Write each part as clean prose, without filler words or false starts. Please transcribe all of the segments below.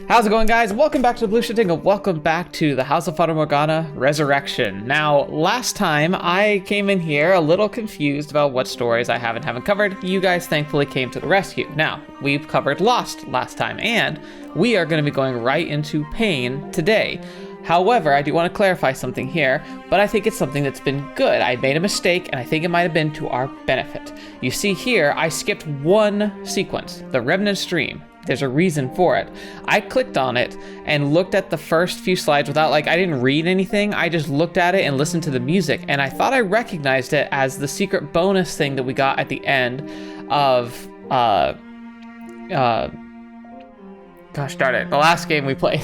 How's it going, guys? Welcome back to TheBlueShifting and welcome back to the House of Fata Morgana Resurrection. Now, last time I came in here a little confused about what stories I haven't covered. You guys thankfully came to the rescue. Now, we've covered Lost last time, and we are going to be going right into Pain today. However, I do want to clarify something here, but I think it's something that's been good. I made a mistake, and I think it might have been to our benefit. You see here, I skipped one sequence, the Revenants Dream. There's a reason for it. I clicked on it and looked at the first few slides without, I didn't read anything. I just looked at it and listened to the music, and I thought I recognized it as the secret bonus thing that we got at the end of, gosh darn it, the last game we played.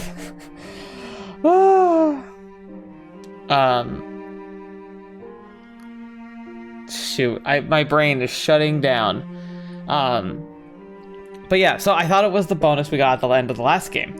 Shoot, my brain is shutting down. But yeah, so I thought it was the bonus we got at the end of the last game.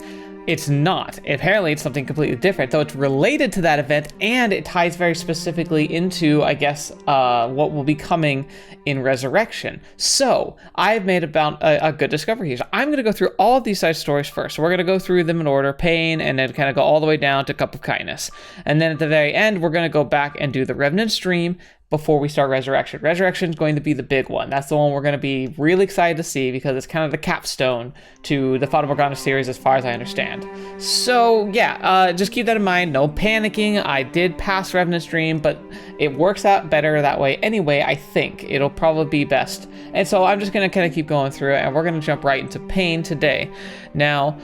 It's not. Apparently, it's something completely different, though it's related to that event, and it ties very specifically into, I guess, what will be coming in Resurrection. So, I've made about a good discovery here. So I'm going to go through all of these side stories first. So we're going to go through them in order, Pain, and then kind of go all the way down to Cup of Kindness. And then at the very end, we're going to go back and do the Revenant's Dream before we start Resurrection. Resurrection is going to be the big one. That's the one we're going to be really excited to see because it's kind of the capstone to the Fata Morgana series as far as I understand. So yeah, just keep that in mind. No panicking. I did pass Revenant's Dream, but it works out better that way anyway. I think it'll probably be best. And so I'm just going to kind of keep going through it, and we're going to jump right into Pain today. Now,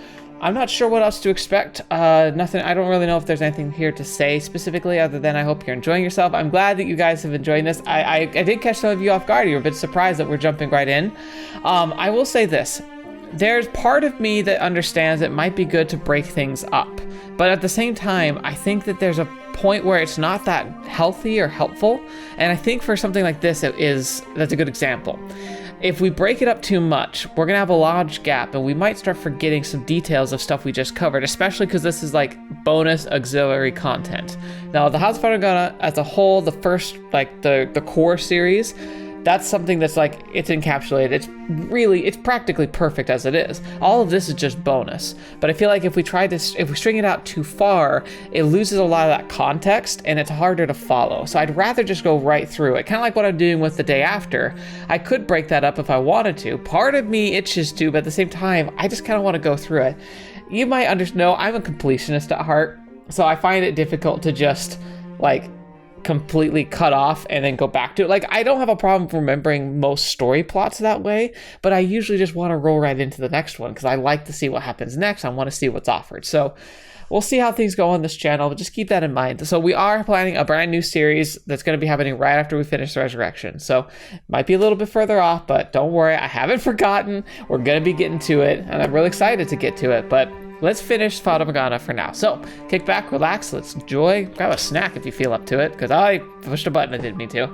I'm not sure what else to expect. Nothing. I don't really know if there's anything here to say specifically other than I hope you're enjoying yourself. I'm glad that you guys have enjoyed this. I did catch some of you off guard. You were a bit surprised that we're jumping right in. I will say this. There's part of me that understands it might be good to break things up. But at the same time, I think that there's a point where it's not that healthy or helpful. And I think for something like this, that's a good example. If we break it up too much, we're going to have a large gap, and we might start forgetting some details of stuff we just covered, especially because this is like bonus auxiliary content. Now, the House of Fata Morgana as a whole, the first, the core series, that's something that's it's encapsulated. It's practically perfect as it is. All of this is just bonus. But I feel like if we string it out too far, it loses a lot of that context and it's harder to follow. So I'd rather just go right through it. Kind of like what I'm doing with The Day After. I could break that up if I wanted to. Part of me itches to, but at the same time, I just kind of want to go through it. You might know I'm a completionist at heart, so I find it difficult to just completely cut off and then go back to it. I don't have a problem remembering most story plots that way, but I usually just want to roll right into the next one because I like to see what happens next. I want to see what's offered. So we'll see how things go on this channel, but just keep that in mind. So we are planning a brand new series that's going to be happening right after we finish Resurrection. So it might be a little bit further off, but don't worry, I haven't forgotten. We're going to be getting to it, and I'm really excited to get to it, but let's finish Fata Morgana for now. So, kick back, relax, let's enjoy. Grab a snack if you feel up to it, because I pushed a button I didn't mean to.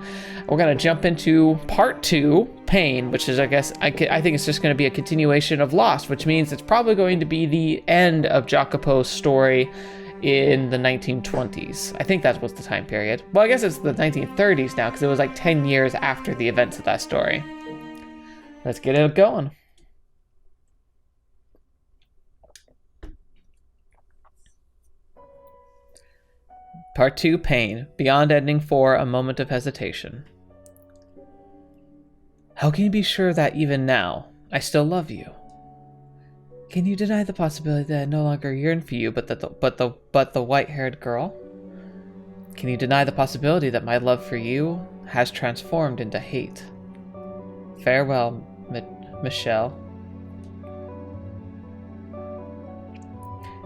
We're going to jump into Part 2, Pain, which is, I guess, I think it's just going to be a continuation of Lost, which means it's probably going to be the end of Jacopo's story in the 1920s. I think that was the time period. Well, I guess it's the 1930s now, because it was 10 years after the events of that story. Let's get it going. Part 2, Pain. Beyond Ending 4, A Moment of Hesitation. How can you be sure that even now, I still love you? Can you deny the possibility that I no longer yearn for you, but the white-haired girl? Can you deny the possibility that my love for you has transformed into hate? Farewell, Michel.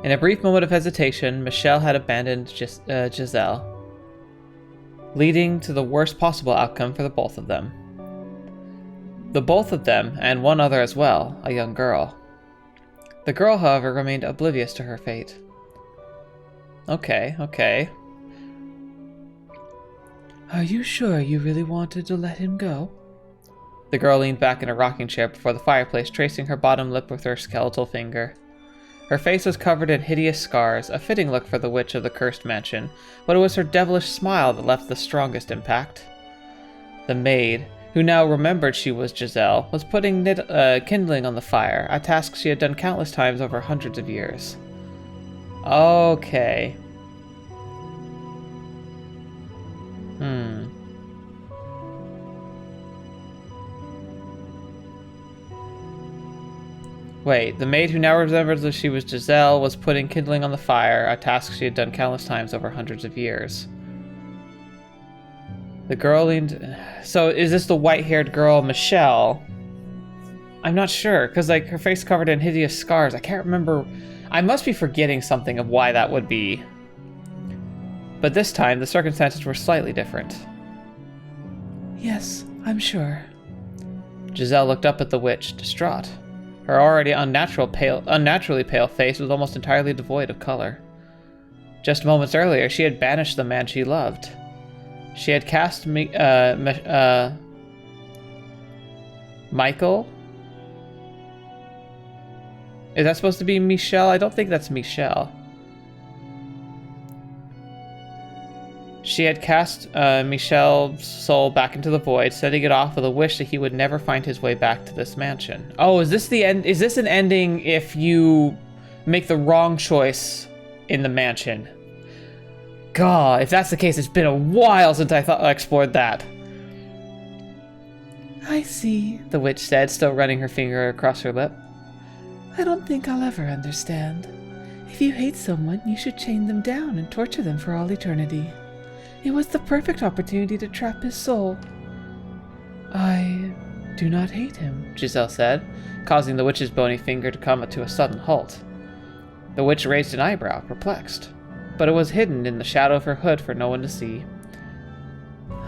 In a brief moment of hesitation, Michel had abandoned Giselle, leading to the worst possible outcome for the both of them. The both of them, and one other as well, a young girl. The girl, however, remained oblivious to her fate. Okay. Are you sure you really wanted to let him go? The girl leaned back in a rocking chair before the fireplace, tracing her bottom lip with her skeletal finger. Her face was covered in hideous scars, a fitting look for the witch of the cursed mansion, but it was her devilish smile that left the strongest impact. The maid, who now remembered she was Giselle, was putting kindling on the fire, a task she had done countless times over hundreds of years. Okay. Wait, the maid who now remembered that she was Giselle was putting kindling on the fire, a task she had done countless times over hundreds of years. The girl leaned... So, is this the white-haired girl, Michel? I'm not sure, because, like, her face covered in hideous scars. I can't remember... I must be forgetting something of why that would be. But this time, the circumstances were slightly different. Yes, I'm sure. Giselle looked up at the witch, distraught. Her already unnaturally pale face was almost entirely devoid of color. Just moments earlier, she had banished the man she loved. She had cast Michael? Is that supposed to be Michel? I don't think that's Michel. She had cast Michel's soul back into the void, setting it off with a wish that he would never find his way back to this mansion. Oh, is this the end? Is this an ending if you make the wrong choice in the mansion? God, if that's the case, it's been a while since I explored that. I see, the witch said, still running her finger across her lip. I don't think I'll ever understand. If you hate someone, you should chain them down and torture them for all eternity. It was the perfect opportunity to trap his soul. I do not hate him, Giselle said, causing the witch's bony finger to come to a sudden halt. The witch raised an eyebrow, perplexed, but it was hidden in the shadow of her hood for no one to see.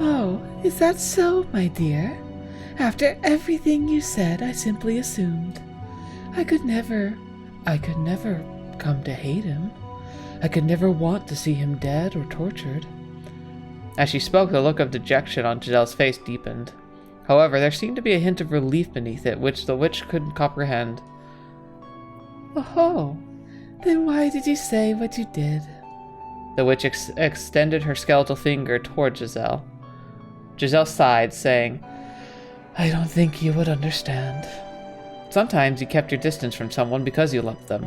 Oh, is that so, my dear? After everything you said, I simply assumed. I could never come to hate him. I could never want to see him dead or tortured. As she spoke, the look of dejection on Giselle's face deepened. However, there seemed to be a hint of relief beneath it, which the witch couldn't comprehend. Oh, then why did you say what you did? The witch extended her skeletal finger toward Giselle. Giselle sighed, saying, I don't think you would understand. Sometimes you kept your distance from someone because you loved them.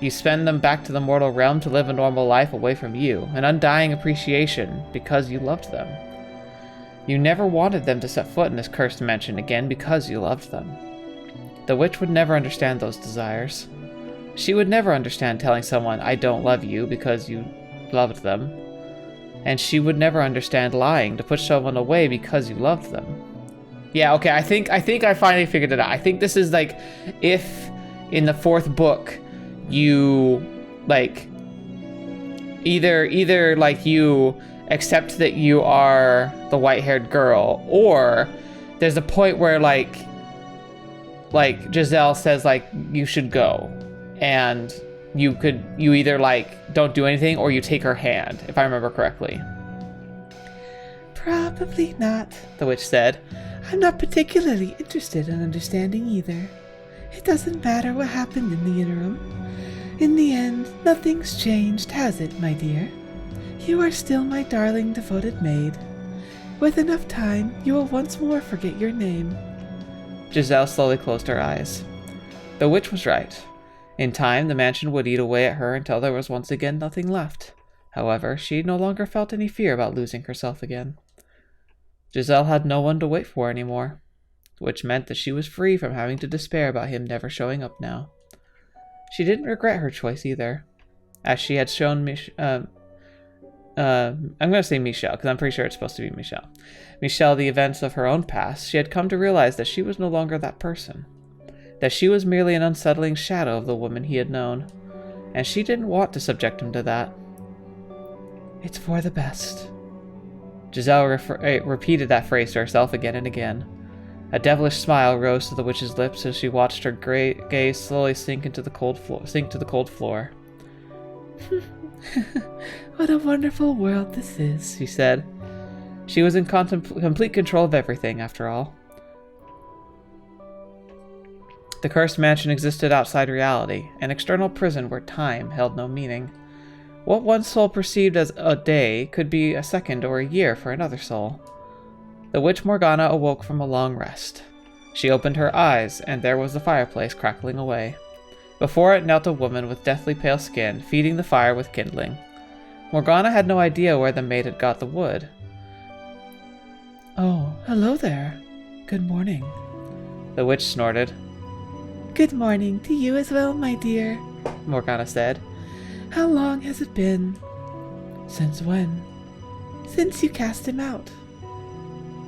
You send them back to the mortal realm to live a normal life away from you, an undying appreciation because you loved them. You never wanted them to set foot in this cursed mansion again because you loved them. The witch would never understand those desires. She would never understand telling someone, I don't love you, because you loved them. And she would never understand lying to push someone away because you loved them. Yeah, okay, I think I finally figured it out. I think this is like, if in the fourth book, you like either like you accept that you are the white-haired girl, or there's a point where like Giselle says like you should go, and you either like don't do anything or you take her hand, if I remember correctly. Probably not, the witch said. I'm not particularly interested in understanding either. It doesn't matter what happened in the interim. In the end, nothing's changed, has it, my dear? You are still my darling, devoted maid. With enough time, you will once more forget your name. Giselle slowly closed her eyes. The witch was right. In time, the mansion would eat away at her until there was once again nothing left. However, she no longer felt any fear about losing herself again. Giselle had no one to wait for anymore, which meant that she was free from having to despair about him never showing up now. She didn't regret her choice either, as she had shown I'm going to say Michel, because I'm pretty sure it's supposed to be Michel. Michel, the events of her own past, she had come to realize that she was no longer that person. That she was merely an unsettling shadow of the woman he had known, and she didn't want to subject him to that. It's for the best. Giselle repeated that phrase to herself again and again. A devilish smile rose to the witch's lips as she watched her gaze slowly sink to the cold floor. What a wonderful world this is, she said. She was in complete control of everything, after all. The cursed mansion existed outside reality, an external prison where time held no meaning. What one soul perceived as a day could be a second or a year for another soul. The witch Morgana awoke from a long rest. She opened her eyes, and there was the fireplace crackling away. Before it knelt a woman with deathly pale skin, feeding the fire with kindling. Morgana had no idea where the maid had got the wood. "Oh, hello there. Good morning." The witch snorted. "Good morning to you as well, my dear," Morgana said. "How long has it been?" "Since when?" "Since you cast him out."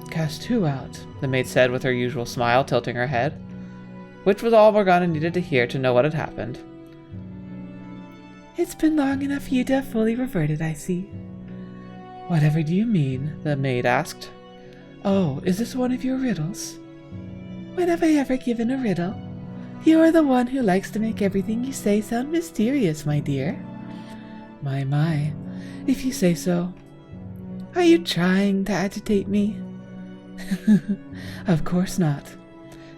"Cast who out?" the maid said with her usual smile, tilting her head. Which was all Morgana needed to hear to know what had happened. "It's been long enough for you to have fully reverted, I see." "Whatever do you mean?" the maid asked. "Oh, is this one of your riddles?" "When have I ever given a riddle? You are the one who likes to make everything you say sound mysterious, my dear." My, if you say so. Are you trying to agitate me?" "Of course not.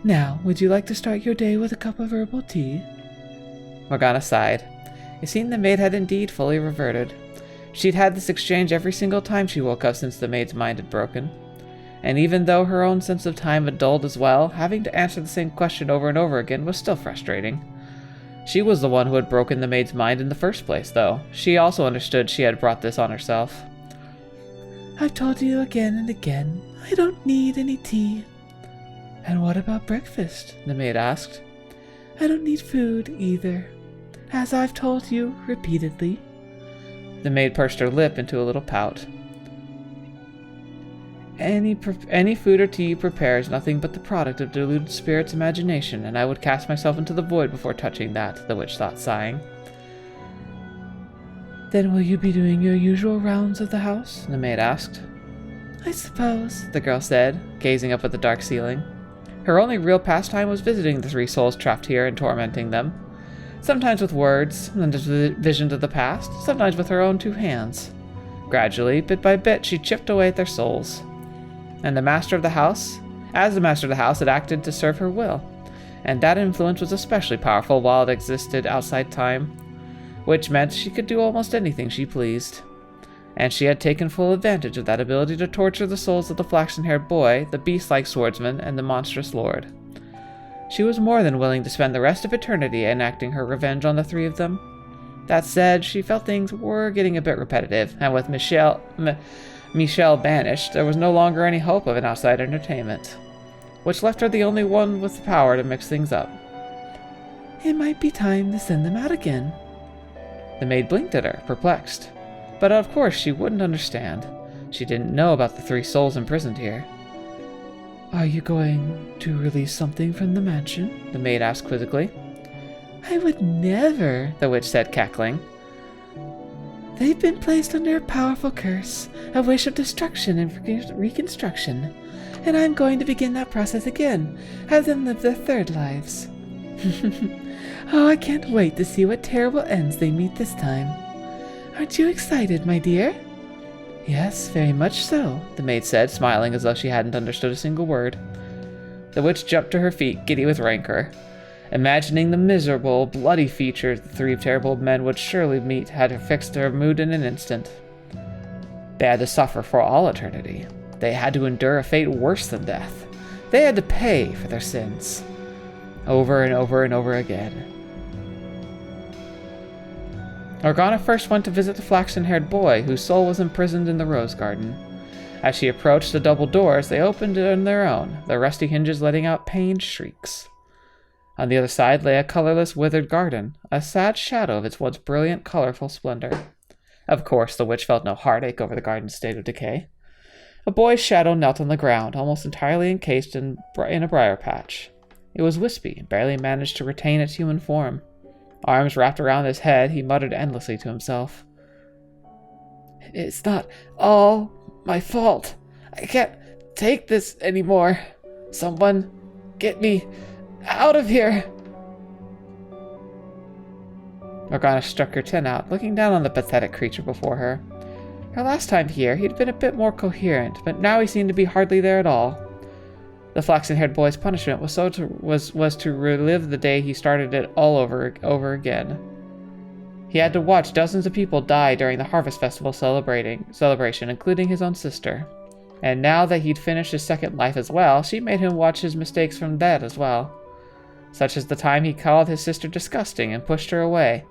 Now, would you like to start your day with a cup of herbal tea?" Morgana sighed. It seemed the maid had indeed fully reverted. She'd had this exchange every single time she woke up since the maid's mind had broken. And even though her own sense of time had dulled as well, having to answer the same question over and over again was still frustrating. She was the one who had broken the maid's mind in the first place, though. She also understood she had brought this on herself. "I've told you again and again, I don't need any tea." "And what about breakfast?" the maid asked. "I don't need food either, as I've told you repeatedly." The maid pursed her lip into a little pout. Any food or tea you prepare is nothing but the product of deluded spirit's imagination, and I would cast myself into the void before touching that," the witch thought, sighing. "Then will you be doing your usual rounds of the house?" the maid asked. "I suppose," the girl said, gazing up at the dark ceiling. Her only real pastime was visiting the 3 souls trapped here and tormenting them. Sometimes with words, and visions of the past, sometimes with her own 2 hands. Gradually, bit by bit, she chipped away at their souls. And the master of the house, had acted to serve her will, and that influence was especially powerful while it existed outside time, which meant she could do almost anything she pleased. And she had taken full advantage of that ability to torture the souls of the flaxen-haired boy, the beast-like swordsman, and the monstrous lord. She was more than willing to spend the rest of eternity enacting her revenge on the 3 of them. That said, she felt things were getting a bit repetitive, and with Michel banished, there was no longer any hope of an outside entertainment, which left her the only one with the power to mix things up. "It might be time to send them out again." The maid blinked at her, perplexed. But of course she wouldn't understand. She didn't know about the 3 souls imprisoned here. "Are you going to release something from the mansion?" the maid asked quizzically. "I would never," the witch said, cackling. "They've been placed under a powerful curse, a wish of destruction and reconstruction, and I'm going to begin that process again, have them live their 3rd lives. Oh, I can't wait to see what terrible ends they meet this time. Aren't you excited, my dear?" "Yes, very much so," the maid said, smiling as though she hadn't understood a single word. The witch jumped to her feet, giddy with rancor. Imagining the miserable, bloody features the 3 terrible men would surely meet had her fixed her mood in an instant. They had to suffer for all eternity. They had to endure a fate worse than death. They had to pay for their sins. Over and over and over again. Morgana first went to visit the flaxen-haired boy, whose soul was imprisoned in the rose garden. As she approached the double doors, they opened on their own, their rusty hinges letting out pained shrieks. On the other side lay a colorless, withered garden, a sad shadow of its once brilliant, colorful splendor. Of course, the witch felt no heartache over the garden's state of decay. A boy's shadow knelt on the ground, almost entirely encased in a briar patch. It was wispy, and barely managed to retain its human form. Arms wrapped around his head, he muttered endlessly to himself. "It's not all my fault. I can't take this anymore. Someone get me out of here." Morgana struck her chin out, looking down on the pathetic creature before her. Her last time here, he'd been a bit more coherent, but now he seemed to be hardly there at all. The flaxen-haired boy's punishment was to relive the day he started it all over again. He had to watch dozens of people die during the Harvest Festival celebration, including his own sister. And now that he'd finished his second life as well, she made him watch his mistakes from that as well. Such as the time he called his sister disgusting and pushed her away.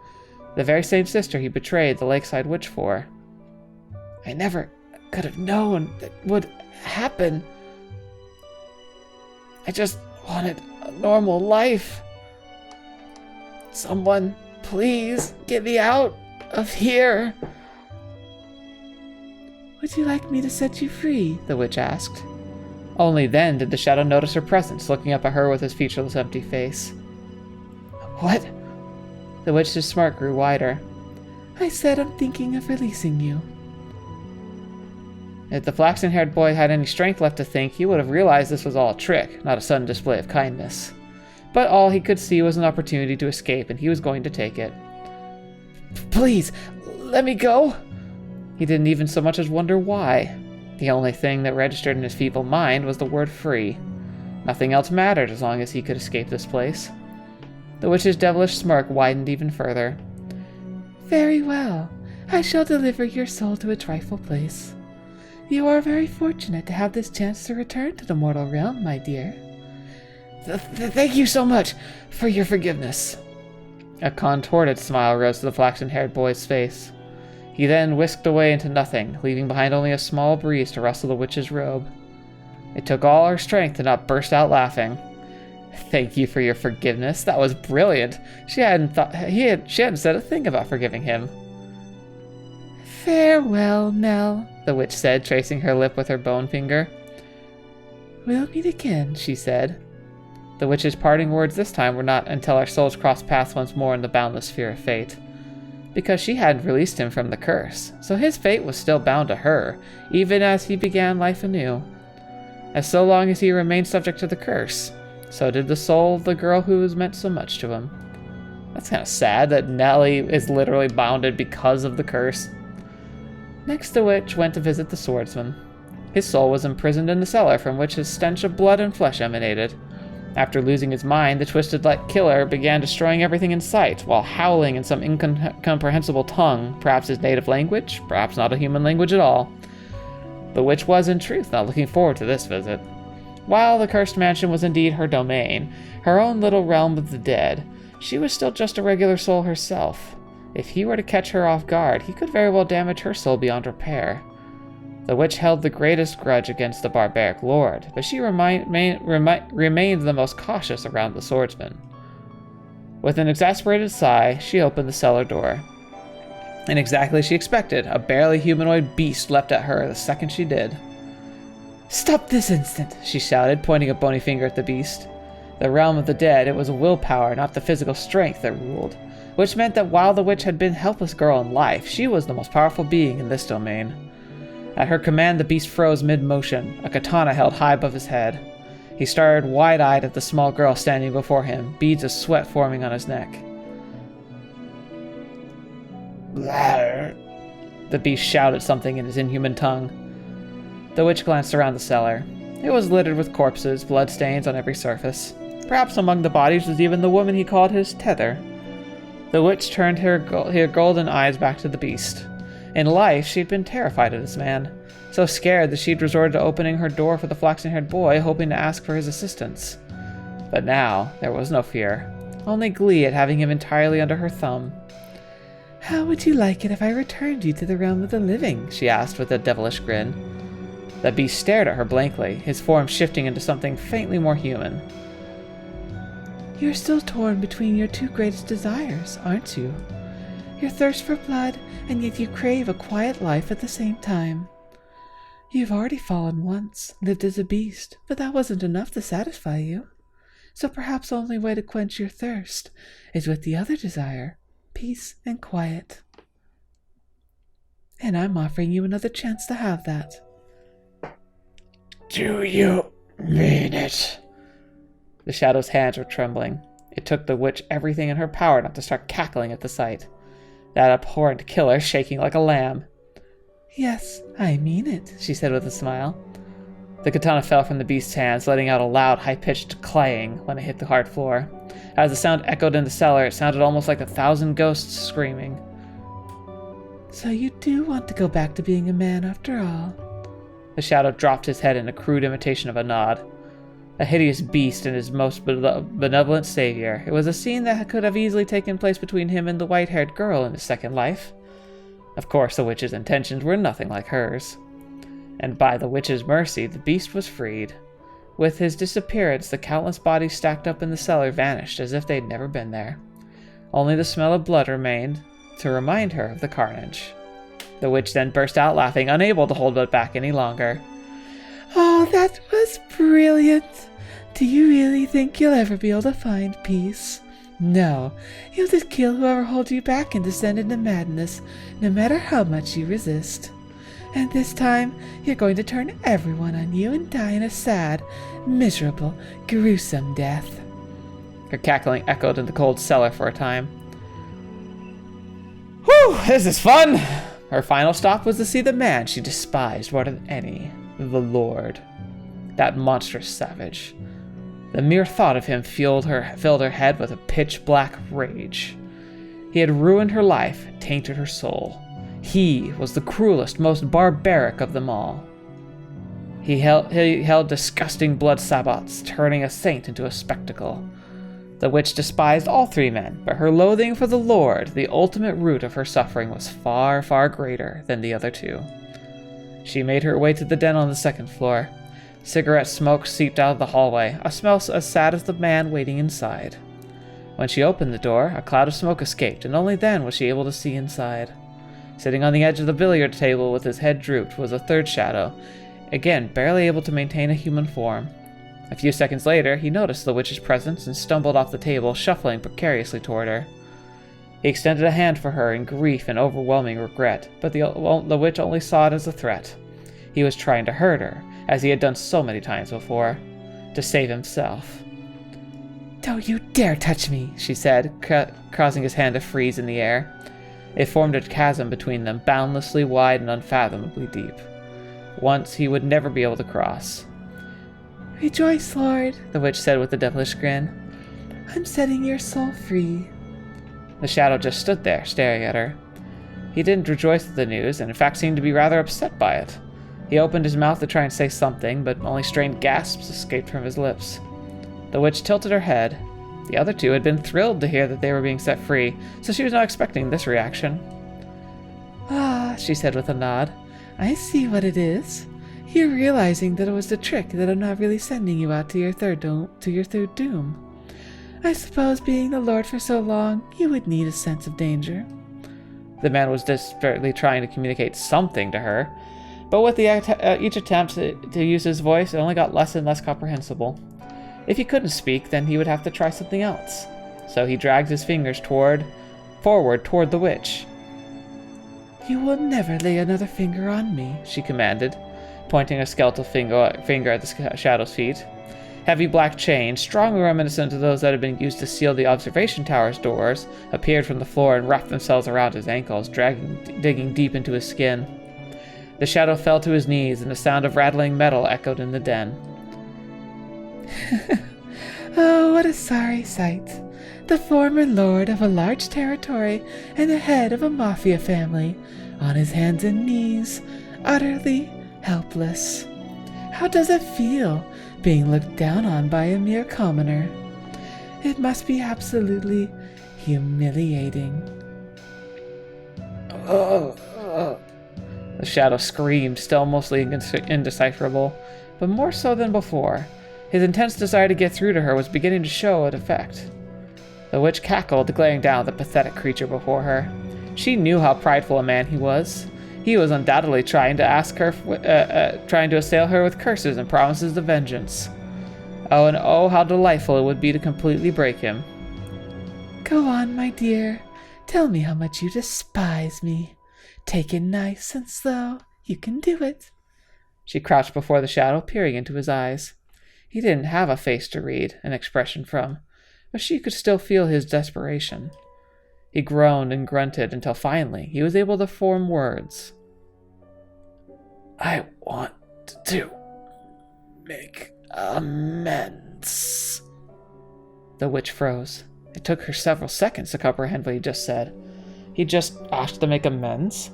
The very same sister he betrayed the lakeside witch for. I never could have known that would happen. I just wanted a normal life. Someone, please, get me out of here. Would you like me to set you free? The witch asked. Only then did the shadow notice her presence, looking up at her with his featureless empty face. What? The witch's smirk grew wider. I said I'm thinking of releasing you. If the flaxen-haired boy had any strength left to think, he would have realized this was all a trick, not a sudden display of kindness. But all he could see was an opportunity to escape, and he was going to take it. Please, let me go! He didn't even so much as wonder why. The only thing that registered in his feeble mind was the word free. Nothing else mattered as long as he could escape this place. The witch's devilish smirk widened even further. Very well. I shall deliver your soul to its rightful place. You are very fortunate to have this chance to return to the mortal realm, my dear. Thank you so much for your forgiveness. A contorted smile rose to the flaxen-haired boy's face. He then whisked away into nothing, leaving behind only a small breeze to rustle the witch's robe. It took all her strength to not burst out laughing. Thank you for your forgiveness. That was brilliant. She hadn't said a thing about forgiving him. Farewell, Nell, the witch said, tracing her lip with her bone finger. We'll meet again, she said. The witch's parting words this time were not until our souls crossed paths once more in the boundless sphere of fate. Because she hadn't released him from the curse, so his fate was still bound to her, even as he began life anew. As so long as he remained subject to the curse, so did the soul of the girl who was meant so much to him. That's kind of sad that Nellie is literally bounded because of the curse. Next, the witch went to visit the swordsman. His soul was imprisoned in the cellar from which his stench of blood and flesh emanated. After losing his mind, the twisted-like killer began destroying everything in sight, while howling in some incomprehensible tongue, perhaps his native language, perhaps not a human language at all. The witch was, in truth, not looking forward to this visit. While the cursed mansion was indeed her domain, her own little realm of the dead, she was still just a regular soul herself. If he were to catch her off guard, he could very well damage her soul beyond repair. The witch held the greatest grudge against the barbaric lord, but she remained the most cautious around the swordsman. With an exasperated sigh, she opened the cellar door. And exactly as she expected, a barely humanoid beast leapt at her the second she did. "Stop this instant!" she shouted, pointing a bony finger at the beast. The realm of the dead, it was willpower, not the physical strength, that ruled, which meant that while the witch had been a helpless girl in life, she was the most powerful being in this domain. At her command, the beast froze mid-motion, a katana held high above his head. He stared wide-eyed at the small girl standing before him, beads of sweat forming on his neck. "Blah!" The beast shouted something in his inhuman tongue. The witch glanced around the cellar. It was littered with corpses, bloodstains on every surface. Perhaps among the bodies was even the woman he called his tether. The witch turned her golden eyes back to the beast. In life, she'd been terrified of this man, so scared that she'd resorted to opening her door for the flaxen-haired boy, hoping to ask for his assistance. But now, there was no fear, only glee at having him entirely under her thumb. "How would you like it if I returned you to the realm of the living?" she asked with a devilish grin. The beast stared at her blankly, his form shifting into something faintly more human. "You're still torn between your two greatest desires, aren't you? Your thirst for blood, and yet you crave a quiet life at the same time. You've already fallen once, lived as a beast, but that wasn't enough to satisfy you. So perhaps the only way to quench your thirst is with the other desire, peace and quiet. And I'm offering you another chance to have that." "Do you mean it?" The shadow's hands were trembling. It took the witch everything in her power not to start cackling at the sight. That abhorrent killer shaking like a lamb. "Yes, I mean it," she said with a smile. The katana fell from the beast's hands, letting out a loud, high-pitched clang when it hit the hard floor. As the sound echoed in the cellar, it sounded almost like 1,000 ghosts screaming. "So you do want to go back to being a man after all?" The shadow dropped his head in a crude imitation of a nod. A hideous beast and his most benevolent savior. It was a scene that could have easily taken place between him and the white-haired girl in his second life. Of course, the witch's intentions were nothing like hers. And by the witch's mercy, the beast was freed. With his disappearance, the countless bodies stacked up in the cellar vanished as if they'd never been there. Only the smell of blood remained to remind her of the carnage. The witch then burst out laughing, unable to hold it back any longer. Oh, that was brilliant. Do you really think you'll ever be able to find peace? No, you'll just kill whoever holds you back and descend into madness, no matter how much you resist. And this time, you're going to turn everyone on you and die in a sad, miserable, gruesome death. Her cackling echoed in the cold cellar for a time. Whew, this is fun! Her final stop was to see the man she despised more than any, the Lord. That monstrous savage. The mere thought of him filled her head with a pitch-black rage. He had ruined her life, tainted her soul. He was the cruelest, most barbaric of them all. He held disgusting blood sabbats, turning a saint into a spectacle. The witch despised all three men, but her loathing for the Lord, the ultimate root of her suffering, was far, far greater than the other two. She made her way to the den on the second floor. Cigarette smoke seeped out of the hallway, a smell as sad as the man waiting inside. When she opened the door, a cloud of smoke escaped, and only then was she able to see inside. Sitting on the edge of the billiard table with his head drooped was a third shadow, again barely able to maintain a human form. A few seconds later, he noticed the witch's presence and stumbled off the table, shuffling precariously toward her. He extended a hand for her in grief and overwhelming regret, but the witch only saw it as a threat. He was trying to hurt her, as he had done so many times before, to save himself. "Don't you dare touch me," she said, causing his hand to freeze in the air. It formed a chasm between them, boundlessly wide and unfathomably deep. Once he would never be able to cross. "Rejoice, Lord," the witch said with a devilish grin. "I'm setting your soul free." The shadow just stood there, staring at her. He didn't rejoice at the news, and in fact seemed to be rather upset by it. He opened his mouth to try and say something, but only strained gasps escaped from his lips. The witch tilted her head. The other two had been thrilled to hear that they were being set free, so she was not expecting this reaction. "Ah," she said with a nod. "I see what it is. You're realizing that it was the trick, that I'm not really sending you out to your third doom. I suppose being the Lord for so long, you would need a sense of danger." The man was desperately trying to communicate something to her, but with each attempt to use his voice, it only got less and less comprehensible. If he couldn't speak, then he would have to try something else. So he dragged his fingers forward toward the witch. "You will never lay another finger on me," she commanded, pointing a skeletal finger at the shadow's feet. Heavy black chains, strongly reminiscent of those that had been used to seal the observation tower's doors, appeared from the floor and wrapped themselves around his ankles, digging deep into his skin. The shadow fell to his knees, and the sound of rattling metal echoed in the den. "Oh, what a sorry sight. The former lord of a large territory and the head of a mafia family, on his hands and knees, utterly helpless. How does it feel, being looked down on by a mere commoner? It must be absolutely humiliating." The shadow screamed, still mostly indecipherable, but more so than before. His intense desire to get through to her was beginning to show an effect. The witch cackled, glaring down at the pathetic creature before her. She knew how prideful a man he was. He was undoubtedly trying to assail her with curses and promises of vengeance. Oh, and oh, how delightful it would be to completely break him. "Go on, my dear. Tell me how much you despise me. Take it nice and slow. You can do it." She crouched before the shadow, peering into his eyes. He didn't have a face to read an expression from, but she could still feel his desperation. He groaned and grunted until finally he was able to form words. "I want to make amends." The witch froze. It took her several seconds to comprehend what he just said. He just asked to make amends?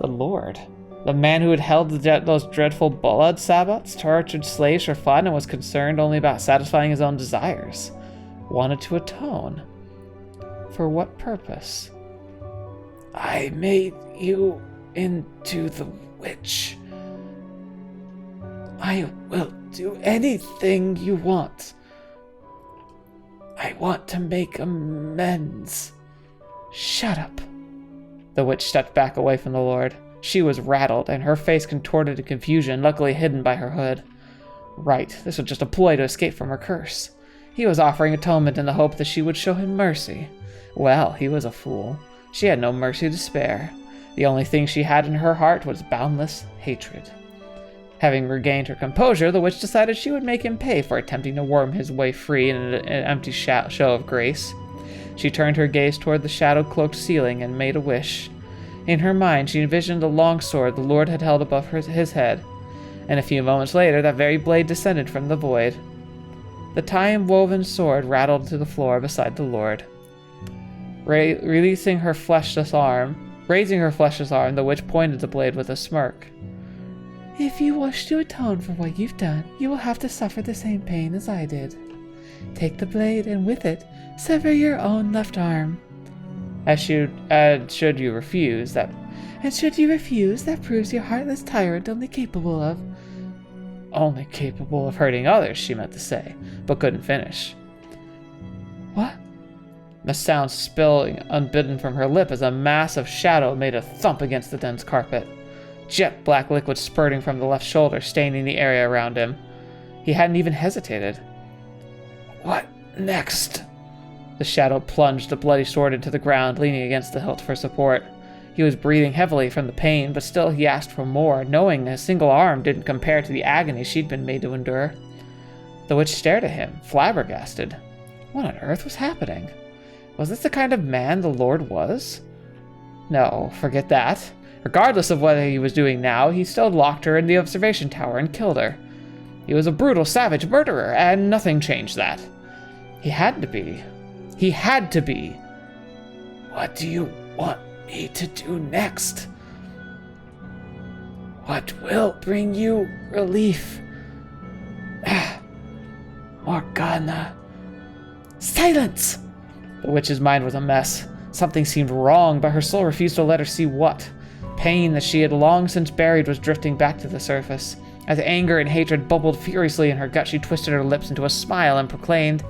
The Lord. The man who had held those dreadful blood sabbats, tortured slaves for fun, and was concerned only about satisfying his own desires, wanted to atone. For what purpose? I made you into the witch. I will do anything you want. I want to make amends. Shut up. The witch stepped back away from the Lord. She was rattled, and her face contorted in confusion, luckily hidden by her hood. Right, this was just a ploy to escape from her curse. He was offering atonement in the hope that she would show him mercy. Well, he was a fool. She had no mercy to spare. The only thing she had in her heart was boundless hatred. Having regained her composure, the witch decided she would make him pay for attempting to worm his way free in an empty show of grace. She turned her gaze toward the shadow-cloaked ceiling and made a wish. In her mind, she envisioned the long sword the Lord had held above his head, and a few moments later that very blade descended from the void. The time-woven sword rattled to the floor beside the Lord. Raising her fleshless arm, the witch pointed the blade with a smirk. If you wish to atone for what you've done, you will have to suffer the same pain as I did. Take the blade, and with it, sever your own left arm. Should you refuse, that proves you're a heartless tyrant only capable of hurting others, she meant to say, but couldn't finish. What? A sound spilling unbidden from her lip as a mass of shadow made a thump against the dense carpet. Jet black liquid spurting from the left shoulder, staining the area around him. He hadn't even hesitated. What next? The shadow plunged the bloody sword into the ground, leaning against the hilt for support. He was breathing heavily from the pain, but still he asked for more, knowing his single arm didn't compare to the agony she'd been made to endure. The witch stared at him, flabbergasted. What on earth was happening? Was this the kind of man the Lord was? No, forget that. Regardless of what he was doing now, he still locked her in the observation tower and killed her. He was a brutal, savage murderer, and nothing changed that. He had to be. He had to be. What do you want me to do next? What will bring you relief? Morgana. Silence! The witch's mind was a mess. Something seemed wrong, but her soul refused to let her see what. Pain that she had long since buried was drifting back to the surface. As anger and hatred bubbled furiously in her gut, she twisted her lips into a smile and proclaimed,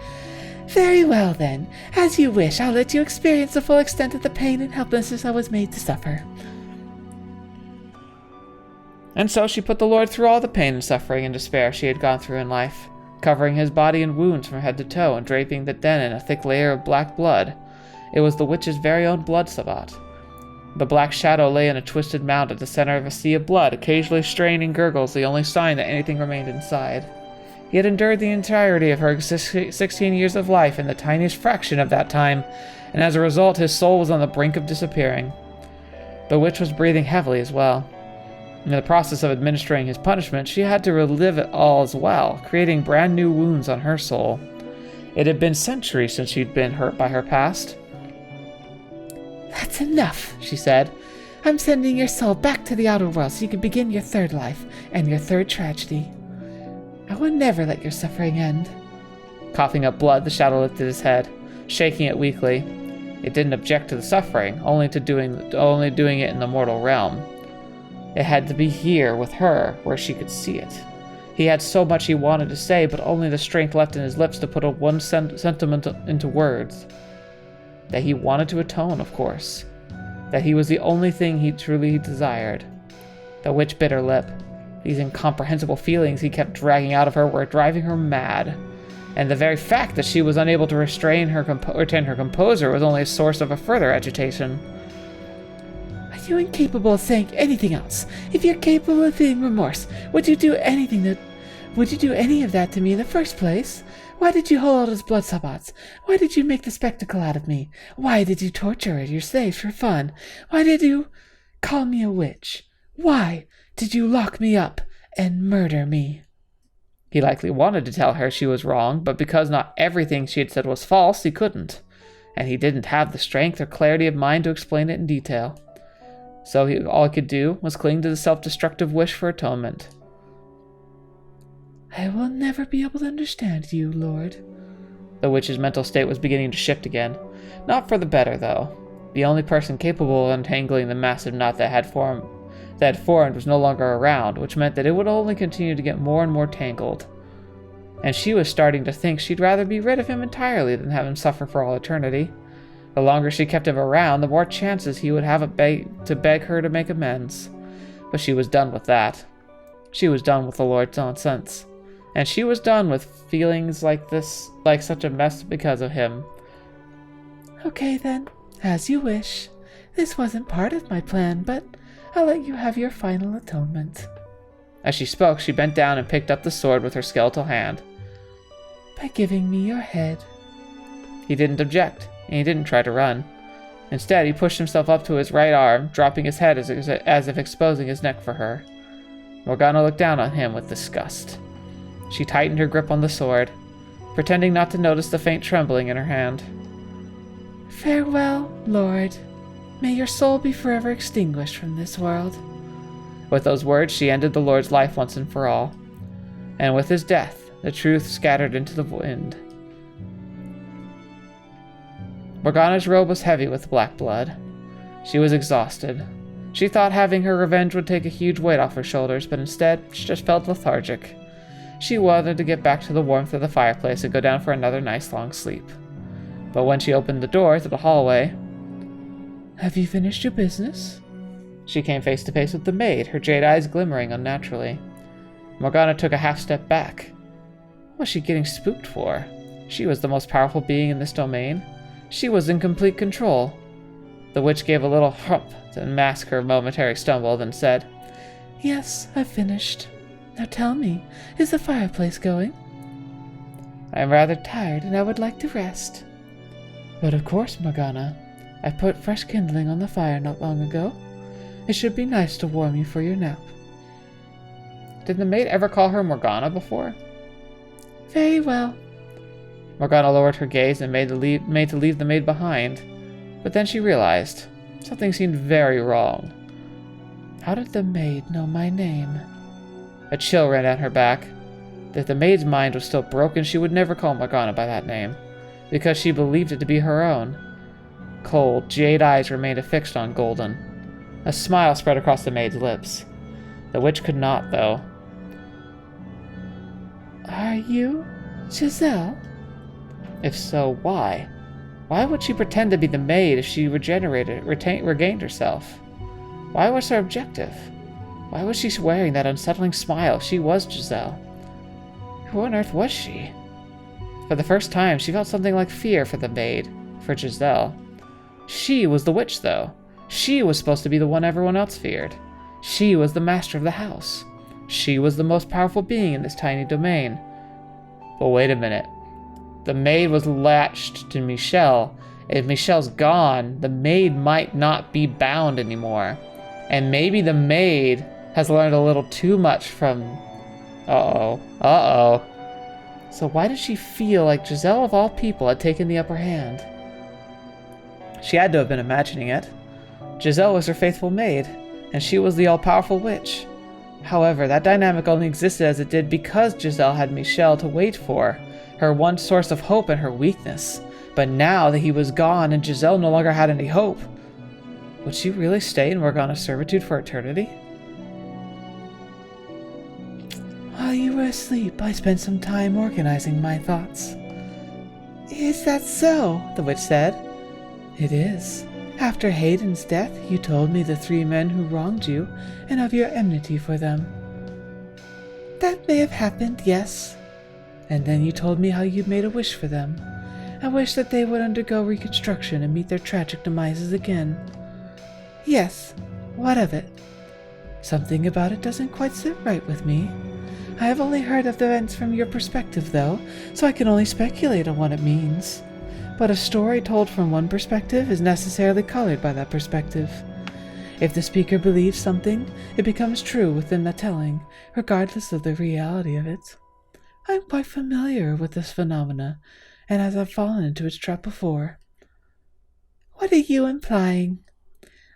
Very well, then. As you wish, I'll let you experience the full extent of the pain and helplessness I was made to suffer. And so she put the Lord through all the pain and suffering and despair she had gone through in life, covering his body in wounds from head to toe and draping the den in a thick layer of black blood. It was the witch's very own blood sabbat. The black shadow lay in a twisted mound at the center of a sea of blood, occasionally straining gurgles, the only sign that anything remained inside. He had endured the entirety of her 16 years of life in the tiniest fraction of that time, and as a result his soul was on the brink of disappearing. The witch was breathing heavily as well. In the process of administering his punishment, she had to relive it all as well, creating brand new wounds on her soul. It had been centuries since she'd been hurt by her past. That's enough, she said. I'm sending your soul back to the outer world so you can begin your third life and your third tragedy. I will never let your suffering end. Coughing up blood, the shadow lifted his head, shaking it weakly. It didn't object to the suffering, only doing it in the mortal realm. It had to be here with her, where she could see it. He had so much he wanted to say, but only the strength left in his lips to put one sentiment into words. That he wanted to atone, of course. That he was the only thing he truly desired. The witch bit her lip. These incomprehensible feelings he kept dragging out of her were driving her mad. And the very fact that she was unable to retain her composure was only a source of a further agitation. Are you incapable of saying anything else? If you're capable of feeling remorse, would you do any of that to me in the first place? Why did you hold all those blood sabbats? Why did you make the spectacle out of me? Why did you torture your slaves for fun? Why did you call me a witch? Why did you lock me up and murder me? He likely wanted to tell her she was wrong, but because not everything she had said was false, he couldn't. And he didn't have the strength or clarity of mind to explain it in detail. So all he could do was cling to the self-destructive wish for atonement. I will never be able to understand you, Lord. The witch's mental state was beginning to shift again. Not for the better, though. The only person capable of untangling the massive knot that had formed was no longer around, which meant that it would only continue to get more and more tangled. And she was starting to think she'd rather be rid of him entirely than have him suffer for all eternity. The longer she kept him around, the more chances he would have to beg her to make amends. But she was done with that. She was done with the Lord's nonsense. And she was done with feelings like such a mess because of him. Okay then, as you wish. This wasn't part of my plan, but I'll let you have your final atonement. As she spoke, she bent down and picked up the sword with her skeletal hand. By giving me your head. He didn't object, and he didn't try to run. Instead, he pushed himself up to his right arm, dropping his head as if exposing his neck for her. Morgana looked down on him with disgust. She tightened her grip on the sword, pretending not to notice the faint trembling in her hand. Farewell, Lord. May your soul be forever extinguished from this world. With those words, she ended the Lord's life once and for all. And with his death, the truth scattered into the wind. Morgana's robe was heavy with black blood. She was exhausted. She thought having her revenge would take a huge weight off her shoulders, but instead, she just felt lethargic. She wanted to get back to the warmth of the fireplace and go down for another nice long sleep. But when she opened the door to the hallway... Have you finished your business? She came face to face with the maid, her jade eyes glimmering unnaturally. Morgana took a half step back. What was she getting spooked for? She was the most powerful being in this domain. She was in complete control. The witch gave a little hump to mask her momentary stumble, then said, Yes, I've finished. Now tell me, is the fireplace going? I am rather tired, and I would like to rest. But of course, Morgana. I put fresh kindling on the fire not long ago. It should be nice to warm you for your nap. Did the maid ever call her Morgana before? Very well. Morgana lowered her gaze and made to leave the maid behind. But then she realized something seemed very wrong. How did the maid know my name? A chill ran down her back. If the maid's mind was still broken, she would never call Morgana by that name, because she believed it to be her own. Cold, jade eyes remained affixed on Golden. A smile spread across the maid's lips. The witch could not, though. Are you Giselle? If so, why? Why would she pretend to be the maid if she regained herself? Why was her objective? Why was she wearing that unsettling smile if she was Giselle? Who on earth was she? For the first time, she felt something like fear for the maid, for Giselle. She was the witch, though. She was supposed to be the one everyone else feared. She was the master of the house. She was the most powerful being in this tiny domain. But wait a minute. The maid was latched to Michel. If Michel's gone, the maid might not be bound anymore. And maybe the maid has learned a little too much from... Uh-oh. So why did she feel like Giselle of all people had taken the upper hand? She had to have been imagining it. Giselle was her faithful maid, and she was the all-powerful witch. However, that dynamic only existed as it did because Giselle had Michel to wait for, her one source of hope and her weakness. But now that he was gone and Giselle no longer had any hope, would she really stay in Morgana's servitude for eternity? While you were asleep, I spent some time organizing my thoughts. Is that so? The witch said. It is. After Hayden's death, you told me the 3 men who wronged you and of your enmity for them. That may have happened, yes. And then you told me how you made a wish for them. A wish that they would undergo reconstruction and meet their tragic demises again. Yes, what of it? Something about it doesn't quite sit right with me. I have only heard of the events from your perspective, though, so I can only speculate on what it means. But a story told from one perspective is necessarily colored by that perspective. If the speaker believes something, it becomes true within the telling, regardless of the reality of it. I'm quite familiar with this phenomena, and as I've fallen into its trap before. What are you implying?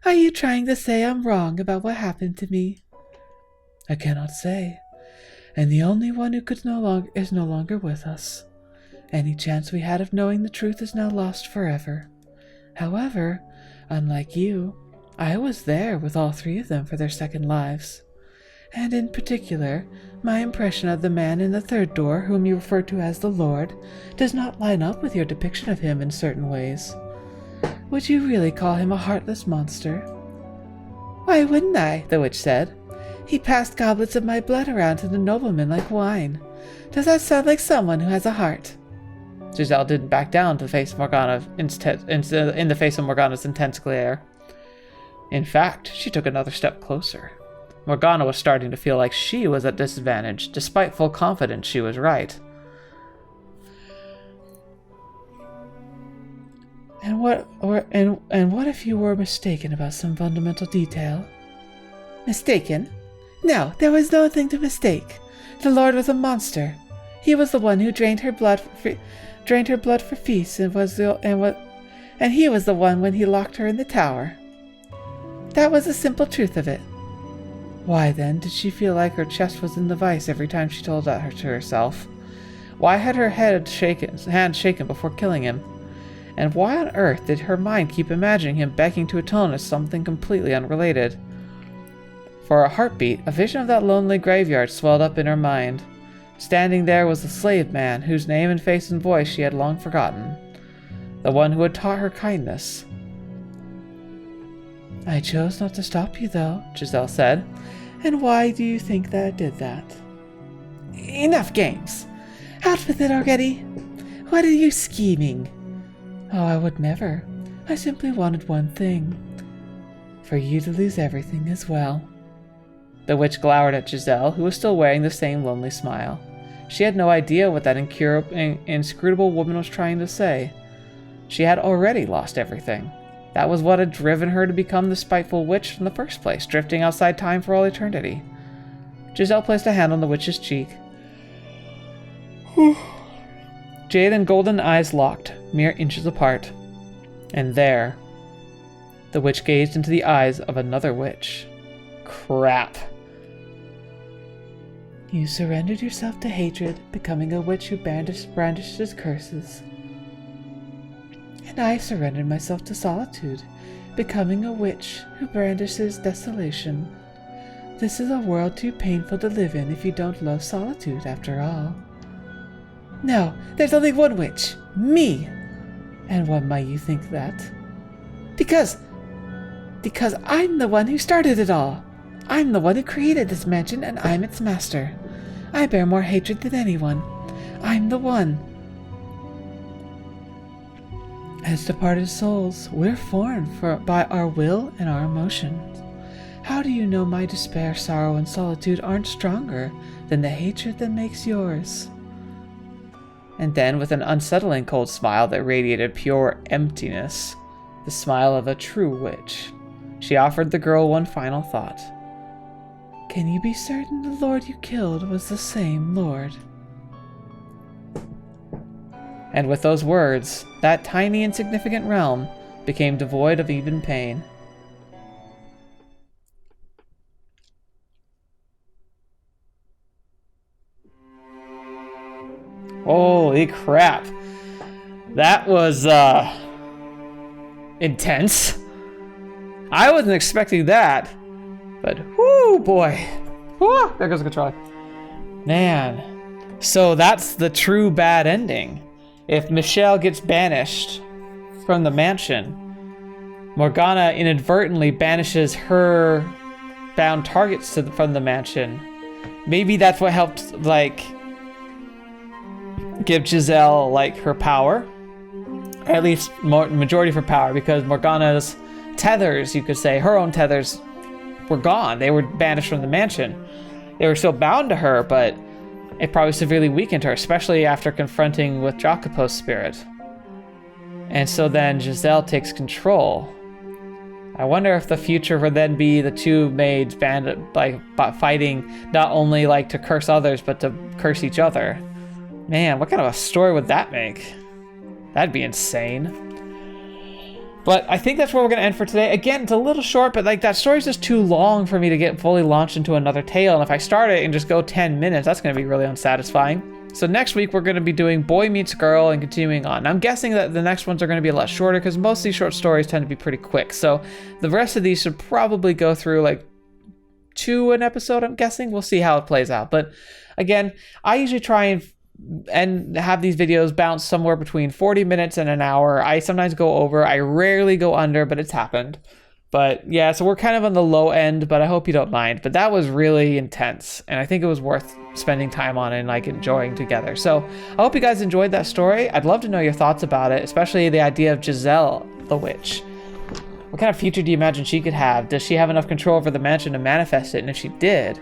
Are you trying to say I'm wrong about what happened to me? I cannot say. And the only one who is no longer with us. Any chance we had of knowing the truth is now lost forever. However, unlike you, I was there with all three of them for their second lives. And in particular, my impression of the man in the third door, whom you refer to as the Lord, does not line up with your depiction of him in certain ways. Would you really call him a heartless monster? Why wouldn't I? The witch said. He passed goblets of my blood around to the noblemen like wine. Does that sound like someone who has a heart? Giselle didn't back down to face Morgana in the face of Morgana's intense glare. In fact, she took another step closer. Morgana was starting to feel like she was at disadvantage, despite full confidence she was right. And what if you were mistaken about some fundamental detail? Mistaken? No, there was nothing to mistake. The Lord was a monster. He was the one who drained her blood for feasts, and he was the one when he locked her in the tower. That was the simple truth of it. Why then did she feel like her chest was in the vice every time she told that to herself? Why had her hand shaken before killing him? And why on earth did her mind keep imagining him begging to atone as something completely unrelated? For a heartbeat, a vision of that lonely graveyard swelled up in her mind. Standing there was the slave man, whose name and face and voice she had long forgotten. The one who had taught her kindness. I chose not to stop you, though, Giselle said. And why do you think that I did that? Enough games! Out with it already! What are you scheming? Oh, I would never. I simply wanted one thing. For you to lose everything as well. The witch glowered at Giselle, who was still wearing the same lonely smile. She had no idea what that inscrutable woman was trying to say. She had already lost everything. That was what had driven her to become the spiteful witch in the first place, drifting outside time for all eternity. Giselle placed a hand on the witch's cheek. Jade and golden eyes locked, mere inches apart. And there, the witch gazed into the eyes of another witch. Crap. You surrendered yourself to hatred, becoming a witch who brandishes curses. And I surrendered myself to solitude, becoming a witch who brandishes desolation. This is a world too painful to live in if you don't love solitude, after all. No, there's only one witch, me. And why might you think that? Because I'm the one who started it all. I'm the one who created this mansion, and I'm its master. I bear more hatred than anyone. I'm the one. As departed souls, we're formed by our will and our emotions. How do you know my despair, sorrow, and solitude aren't stronger than the hatred that makes yours? And then, with an unsettling cold smile that radiated pure emptiness, the smile of a true witch, she offered the girl one final thought. Can you be certain the Lord you killed was the same Lord? And with those words, that tiny insignificant realm became devoid of even pain. Holy crap. That was, intense. I wasn't expecting that. But, whoo, boy. Whoo, there goes the controller. Man. So that's the true bad ending. If Michel gets banished from the mansion, Morgana inadvertently banishes her bound targets from the mansion. Maybe that's what helped, like, give Giselle, like, her power. Or at least majority of her power, because Morgana's tethers, you could say, her own tethers, were gone. They were banished from the mansion. They were still bound to her, but it probably severely weakened her, especially after confronting with Jacopo's spirit. And so then Giselle takes control. I wonder if the future would then be the two maids fighting not only like to curse others, but to curse each other. Man, what kind of a story would that make? That'd be insane. But I think that's where we're going to end for today. Again, it's a little short, but like that story's just too long for me to get fully launched into another tale. And if I start it and just go 10 minutes, that's going to be really unsatisfying. So next week, we're going to be doing Boy Meets Girl and continuing on. I'm guessing that the next ones are going to be a lot shorter because most of these short stories tend to be pretty quick. So the rest of these should probably go through like 2 an episode, I'm guessing. We'll see how it plays out. But again, I usually try and have these videos bounce somewhere between 40 minutes and an hour. I sometimes go over. I rarely go under, but it's happened. But yeah, so we're kind of on the low end, but I hope you don't mind. But that was really intense, and I think it was worth spending time on and like enjoying together. So I hope you guys enjoyed that story. I'd love to know your thoughts about it, especially the idea of Giselle, the witch. What kind of future do you imagine she could have? Does she have enough control over the mansion to manifest it? And if she did,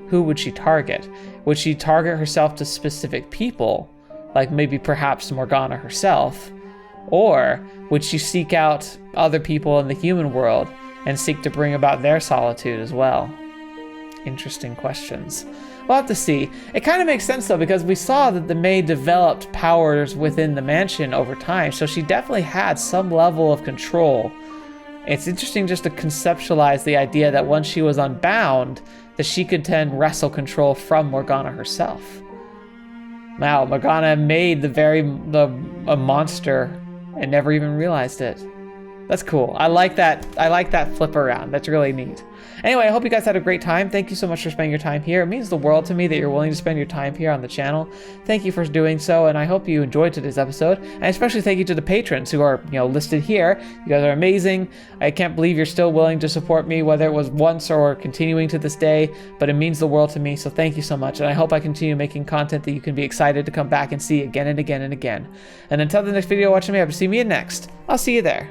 who would she target? Would she target herself to specific people, like maybe perhaps Morgana herself? Or would she seek out other people in the human world and seek to bring about their solitude as well? Interesting questions. We'll have to see. It kind of makes sense though, because we saw that the maid developed powers within the mansion over time, so she definitely had some level of control. It's interesting just to conceptualize the idea that once she was unbound, that she could then wrestle control from Morgana herself. Wow, Morgana made a monster and never even realized it. That's cool. I like that flip around. That's really neat. Anyway, I hope you guys had a great time. Thank you so much for spending your time here. It means the world to me that you're willing to spend your time here on the channel. Thank you for doing so, and I hope you enjoyed today's episode. And especially thank you to the patrons who are, listed here. You guys are amazing. I can't believe you're still willing to support me, whether it was once or continuing to this day, but it means the world to me, so thank you so much. And I hope I continue making content that you can be excited to come back and see again and again and again. And until the next video, watching me, I hope to see me in next. I'll see you there.